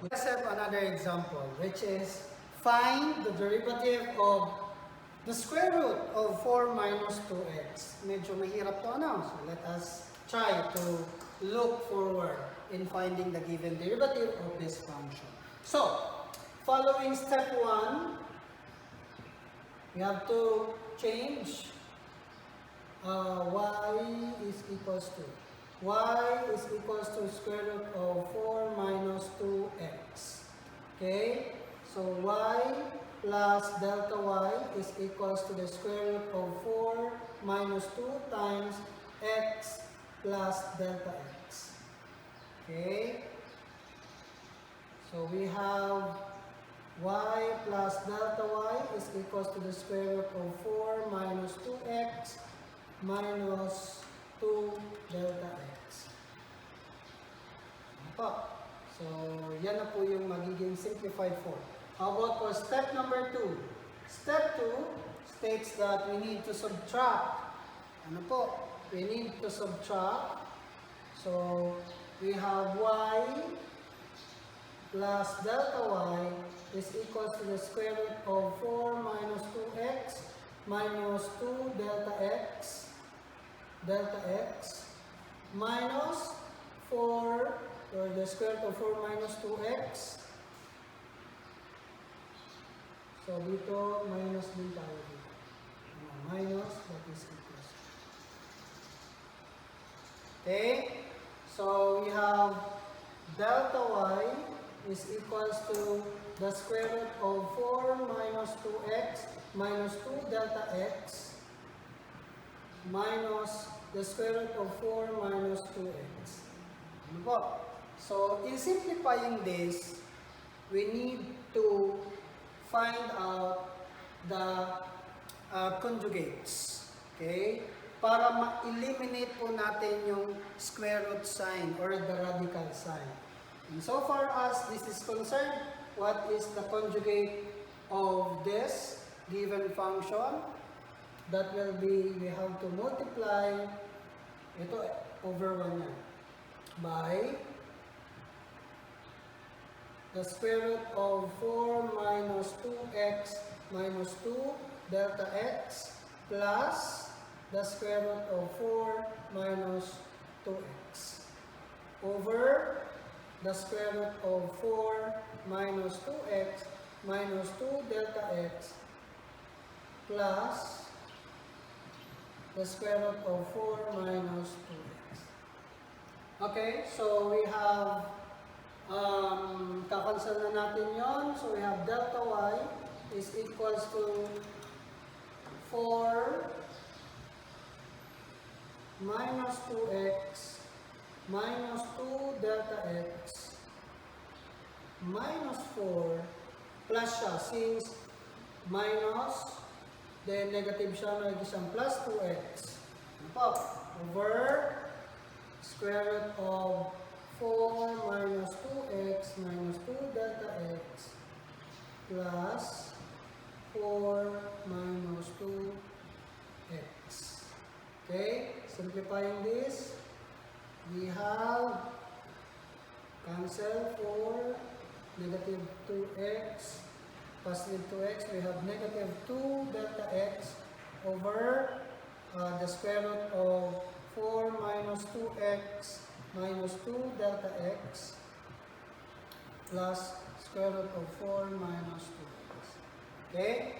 Let's have another example, which is find the derivative of the square root of 4 minus 2x. Medyo mahirap to ano, so let us try to look forward in finding the given derivative of this function. So, following step 1, we have to change y is equals to square root of 4 minus 2x. Okay? So y plus delta y is equals to the square root of 4 minus 2 times x plus delta x. Okay? So we have y plus delta y is equals to the square root of 4 minus 2x minus 2 delta x. So, yan na po yung magiging simplified form. How about for step number 2? Step 2 states that we need to subtract. Ano po? We need to subtract. So, we have y plus delta y is equals to the square root of 4 minus 2x minus 2 delta x minus 4 or the square root of 4 minus 2x. So dito minus din tayo dito. Minus that is equals. Okay? So we have delta y is equals to the square root of 4 minus 2x minus 2 delta x minus the square root of 4 minus 2x. Ano po? So, in simplifying this, we need to find out the conjugates. Okay? Para ma-eliminate po natin yung square root sign or the radical sign. And so far as this is concerned, what is the conjugate of this given function? That will be, we have to multiply ito over 1 yan by the square root of 4 minus 2x minus 2 delta x plus the square root of 4 minus 2x over the square root of 4 minus 2x minus 2 delta x plus the square root of 4 minus 2x. Okay, so we have kakansel na natin yon. So we have delta y is equals to 4 minus 2x minus 2 delta x minus 4 plus siya since minus then negative siya, magiging siyang plus 2x. Ano po? Over square root of 4 minus 2x minus 2 delta x plus 4 minus 2x. Okay? Simplifying this, we have cancel 4, negative 2x, positive 2x, we have negative 2 delta x over the square root of 4 minus 2x minus 2 delta x plus square root of 4 minus 2x. Okay?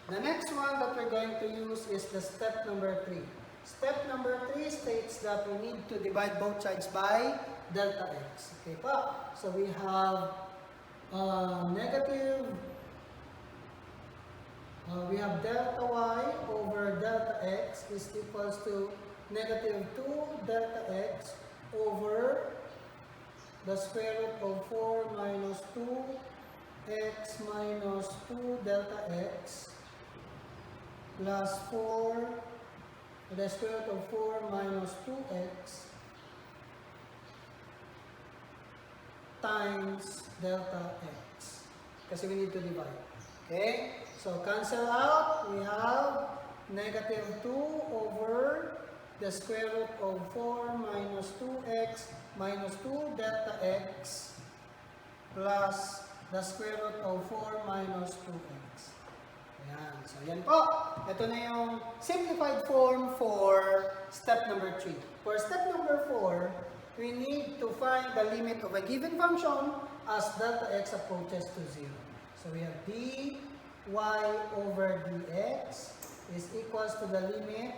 The next one that we're going to use is the step number 3. Step number 3 states that we need to divide both sides by delta x. Okay pa? So we have we have delta y over delta x is equals to negative 2 delta x over the square root of 4 minus 2x minus 2 delta x plus 4 the square root of 4 minus 2x times delta x. Kasi we need to divide. Okay? So, cancel out. We have negative 2 over the square root of 4 minus 2x minus 2 delta x plus the square root of 4 minus 2x. Ayan. So, yan po. Ito na yung simplified form for step number 3. For step number 4, we need to find the limit of a given function as delta x approaches to 0. So, we have dy over dx is equals to the limit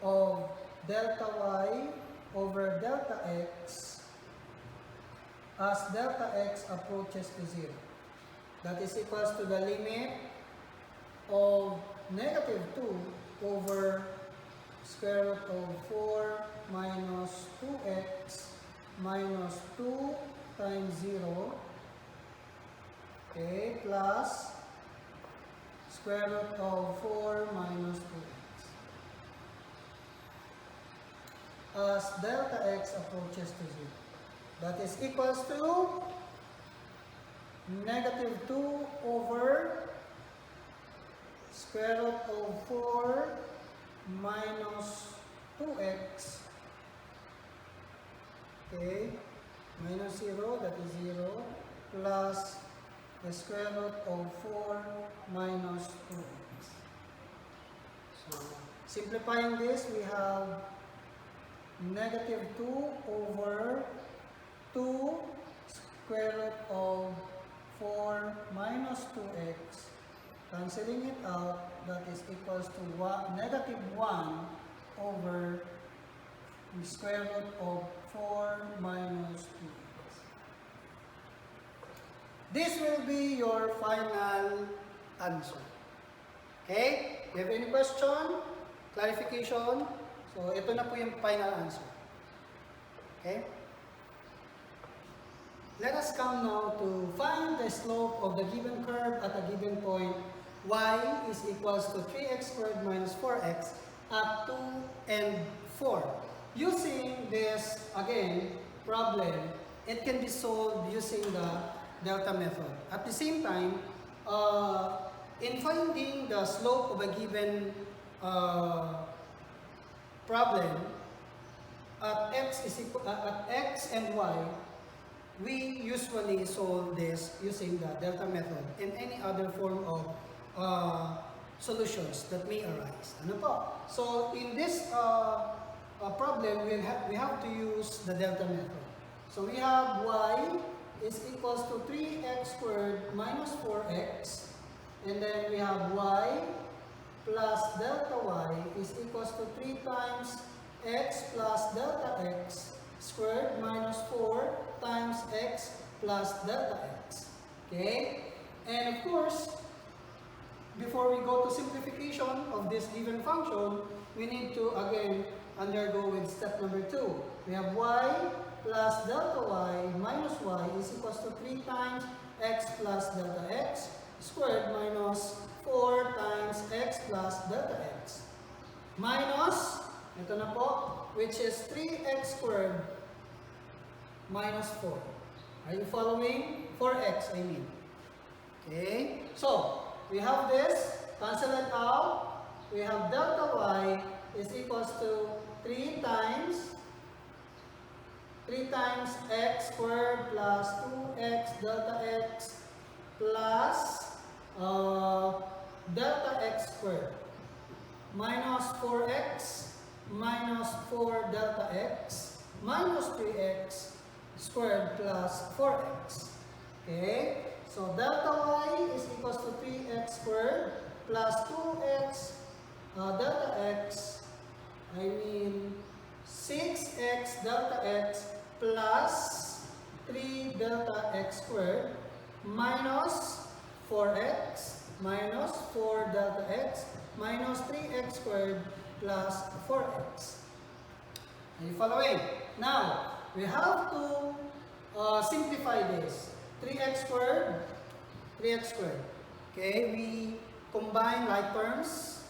of delta y over delta x as delta x approaches to 0. That is equals to the limit of negative 2 over square root of 4 minus 2x minus 2 times 0, okay, plus square root of 4 minus 2x as delta x approaches to 0. That is equals to negative 2 over square root of 4 minus 2x, okay, minus 0, that is 0, plus the square root of 4 minus 2x. So, simplifying this, we have negative 2 over 2 square root of 4 minus 2x, cancelling it out, that is equals to negative 1 over the square root of 4 minus 2x. This will be your final answer. Okay? Do you have any question? Clarification? So, ito na po yung final answer. Okay? Let us come now to find the slope of the given curve at a given point. Y is equals to 3x squared minus 4x at 2 and 4. Using this, again, problem, it can be solved using the delta method. At the same time, in finding the slope of a given problem, at x and y, we usually solve this using the delta method and any other form of solutions that may arise. Ano po? So, in this problem, we have to use the delta method. So, we have y is equals to 3x squared minus 4x, and then we have y plus delta y is equals to 3 times x plus delta x squared minus 4 times x plus delta x. Okay? And of course, before we go to simplification of this given function, we need to again undergo with step number 2. We have y plus delta y minus y is equals to 3 times x plus delta x squared minus 4 times x plus delta x. Minus, ito na po, which is 3x squared minus 4. Are you following? 4x, I mean. Okay? So, we have this. Cancel it out. We have delta y is equals to 3 times x squared plus 2x delta x plus delta x squared minus 4x minus 4 delta x minus 3x squared plus 4x. Okay? So, delta y is equals to 3x squared plus 2x delta x, I mean 6x delta x plus 3 delta x squared minus 4x minus 4 delta x minus 3x squared plus 4x. Are you following? Now, we have to simplify this. 3x squared. Okay, we combine like terms.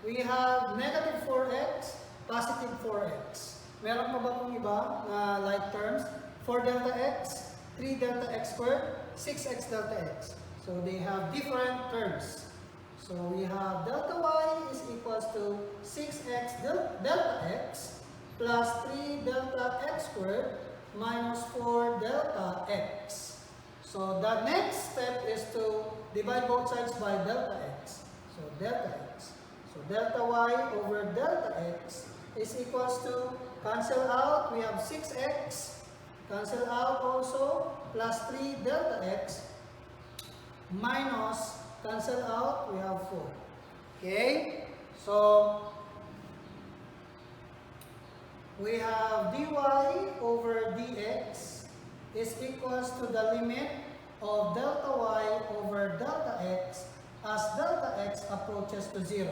We have negative 4x, positive 4x. Meron pa ba pong iba na like terms? 4 delta x, 3 delta x squared, 6x delta x. So they have different terms. So we have delta y is equals to 6x delta x plus 3 delta x squared minus 4 delta x. So the next step is to divide both sides by delta x. So delta x. So delta y over delta x is equals to, cancel out, we have 6x, cancel out also, plus 3 delta x, minus, cancel out, we have 4. Okay? So, we have dy over dx is equals to the limit of delta y over delta x as delta x approaches to 0.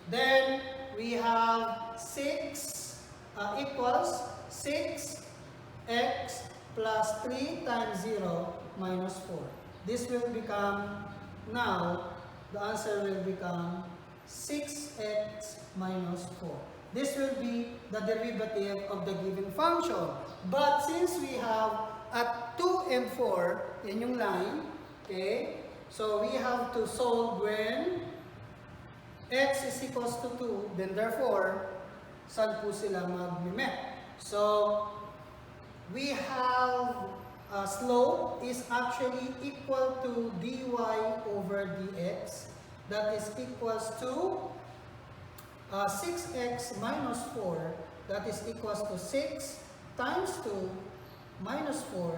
Then, we have 6 equals 6x plus 3 times 0 minus 4. This will become, now, the answer will become 6x minus 4. This will be the derivative of the given function. But since we have at 2 and 4, yan yung line, okay? So we have to solve when x is equals to 2, then therefore, saan po sila mag-met? So, we have slope is actually equal to dy over dx. That is equals to 6x minus 4. That is equals to 6 times 2 minus 4.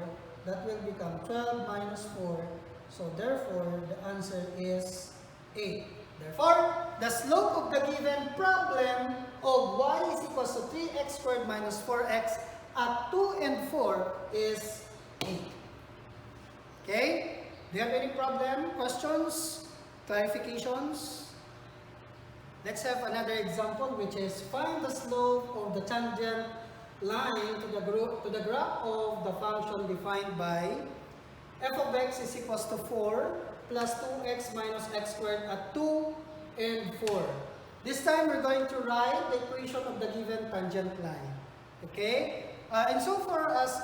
That will become 12 minus 4. So therefore, the answer is 8. Therefore, the slope of the given problem of y is equals to 3x squared minus 4x at 2 and 4 is 8. Okay? Do you have any problem, questions, clarifications? Let's have another example, which is find the slope of the tangent line to the graph of the function defined by f of x is equals to 4 plus 2x minus x squared at 2 and 4. This time, we're going to write the equation of the given tangent line. Okay? And so far as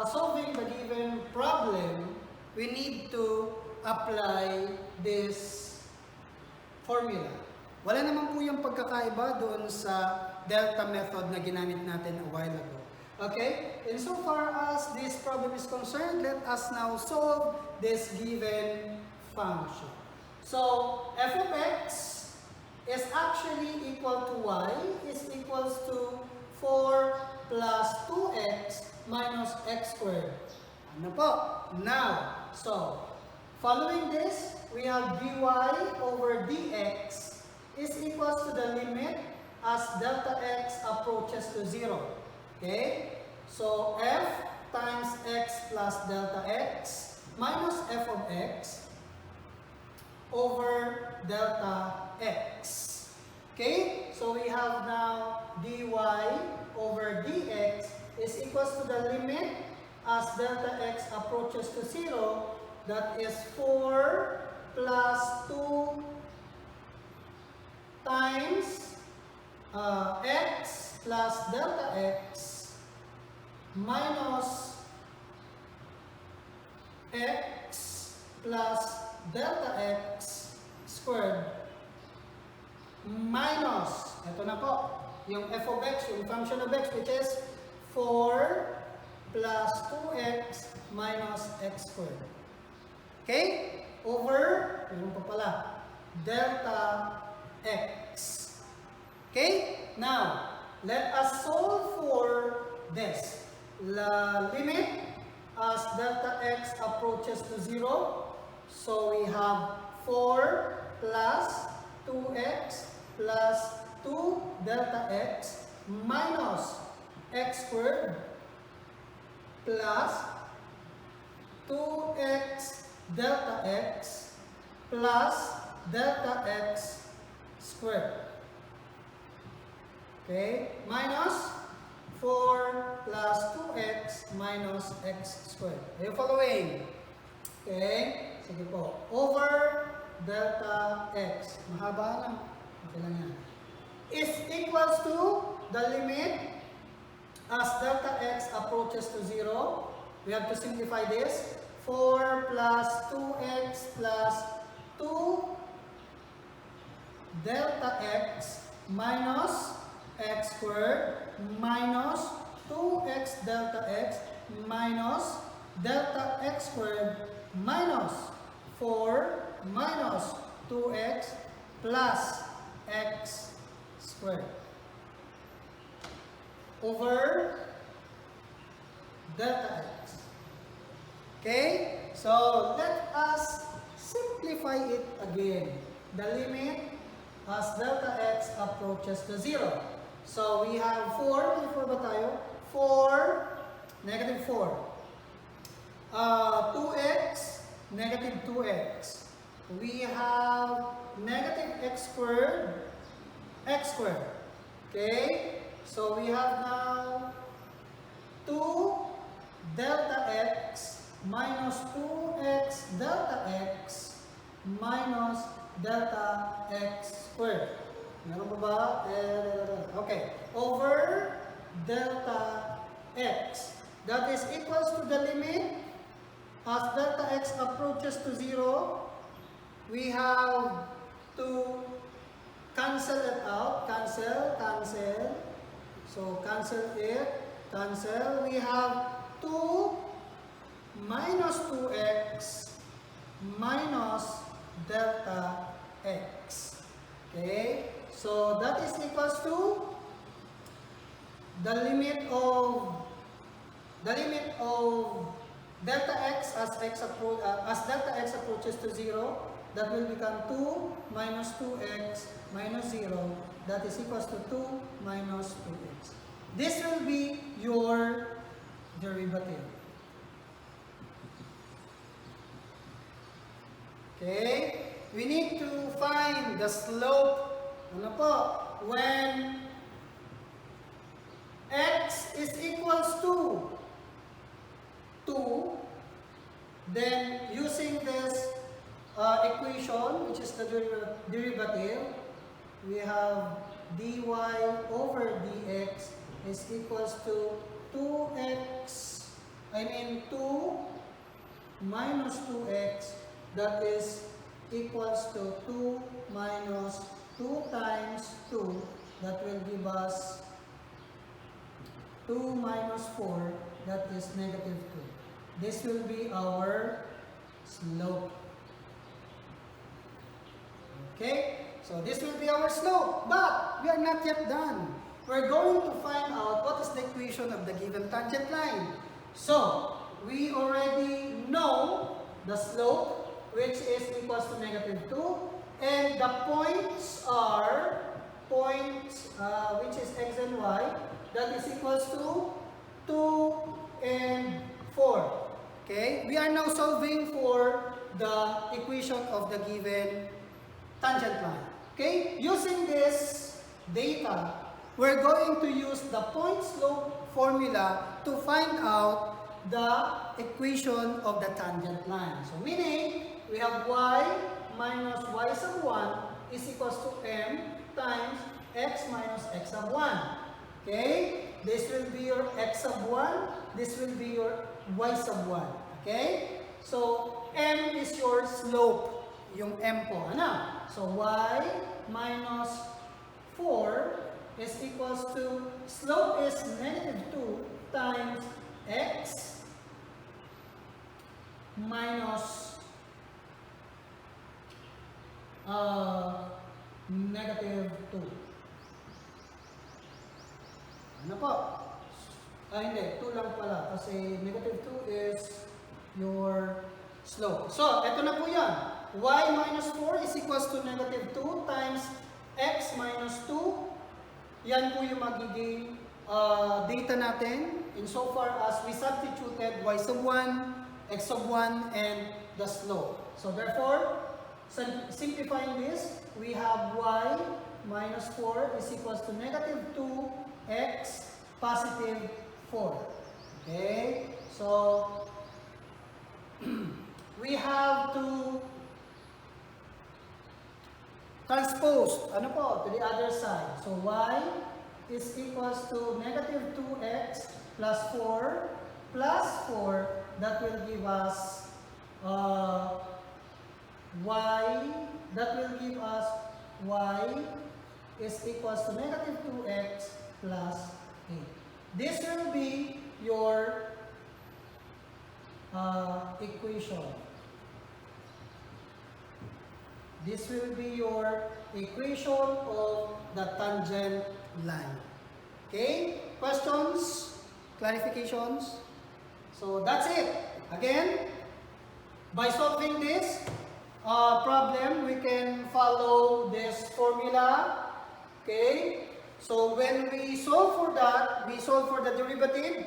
solving the given problem, we need to apply this formula. Wala naman po yung pagkakaiba doon sa delta method na ginamit natin a while ago. Okay? And so far as this problem is concerned, let us now solve this given function. So, f of x is actually equal to y is equals to 4 plus 2x minus x squared. Ano po? Now, so, following this, we have dy over dx is equals to the limit as delta x approaches to 0. Okay? So, f times x plus delta x minus f of x over delta x. Okay? So, we have now dy over dx is equals to the limit as delta x approaches to 0. That is 4 plus 2 times x plus delta x minus x plus delta x squared minus, ito na po, yung f of x, yung function of x, which is 4 plus 2x minus x squared. Okay? Over, meron pa pala, delta x. Okay? Now, let us solve for this. The limit as delta x approaches to 0. So, we have 4 plus 2x plus 2 delta x minus x squared plus 2x delta x plus delta x squared. Okay? Minus 4 plus 2x minus x squared. Are you following? Okay? Sige po. Over delta x. Mahaba lang. Okay lang yan. Is equals to the limit as delta x approaches to 0. We have to simplify this. 4 plus 2x plus 2 delta x minus x squared minus 2x delta x minus delta x squared minus 4 minus 2x plus x squared over delta x. Okay? So, let us simplify it again. The limit as delta x approaches to 0. So, we have 4. May 4 ba tayo? 4, negative 4. 2x, negative 2x. We have negative x squared, x squared. Okay? So, we have now 2 delta x minus 2x delta x minus delta x squared. Meron ba ba? Okay. Over delta x. That is equals to the limit as delta x approaches to 0. We have to cancel it out. Cancel, cancel. So, cancel it. Cancel. We have 2 minus 2x minus delta x. Okay? So, that is equals to the limit of delta x as delta x approaches to 0. That will become 2 minus 2x minus 0. That is equals to 2 minus 2x. This will be your derivative. Okay? We need to find the slope. Ano po? When x is equals to 2, then using this equation, which is the derivative, we have dy over dx is equals to 2 minus 2x, that is equals to 2 minus 2 times 2, that will give us 2 minus 4, that is negative 2. This will be our slope. Okay? So this will be our slope, but we are not yet done. We're going to find out what is the equation of the given tangent line. So, we already know the slope, which is equals to negative 2, and the points are which is x and y, that is equals to 2 and 4. Okay? We are now solving for the equation of the given tangent line. Okay? Using this data, we're going to use the point slope formula to find out the equation of the tangent line. So, meaning, we have y minus y sub 1 is equals to m times x minus x sub 1. Okay? This will be your x sub 1. This will be your y sub 1. Okay? So, m is your slope. Yung m po. Ano? So, y minus 4 is equals to, slope is negative 2 times x minus negative 2. Ano po? Hindi. 2 lang pala. Kasi negative 2 is your slope. So, ito na po yan. Y minus 4 is equals to negative 2 times x minus 2. Yan po yung magiging data natin insofar as we substituted y sub 1, x sub 1, and the slope. So therefore, simplifying this, we have y minus 4 is equals to negative 2x positive 4. Okay? So, we have to transpose, ano po, to the other side. So, y is equals to negative 2x plus 4 plus 4. That will give us y is equals to negative 2x plus 8. This will be your equation. This will be your equation of the tangent line. Okay? Questions? Clarifications? So that's it. Again, by solving this problem, we can follow this formula. Okay? So when we solve for that, we solve for the derivative.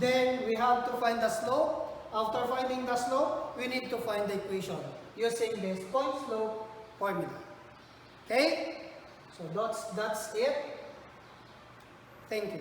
Then we have to find the slope. After finding the slope, we need to find the equation using this point-slope formula. Okay? So that's it. Thank you.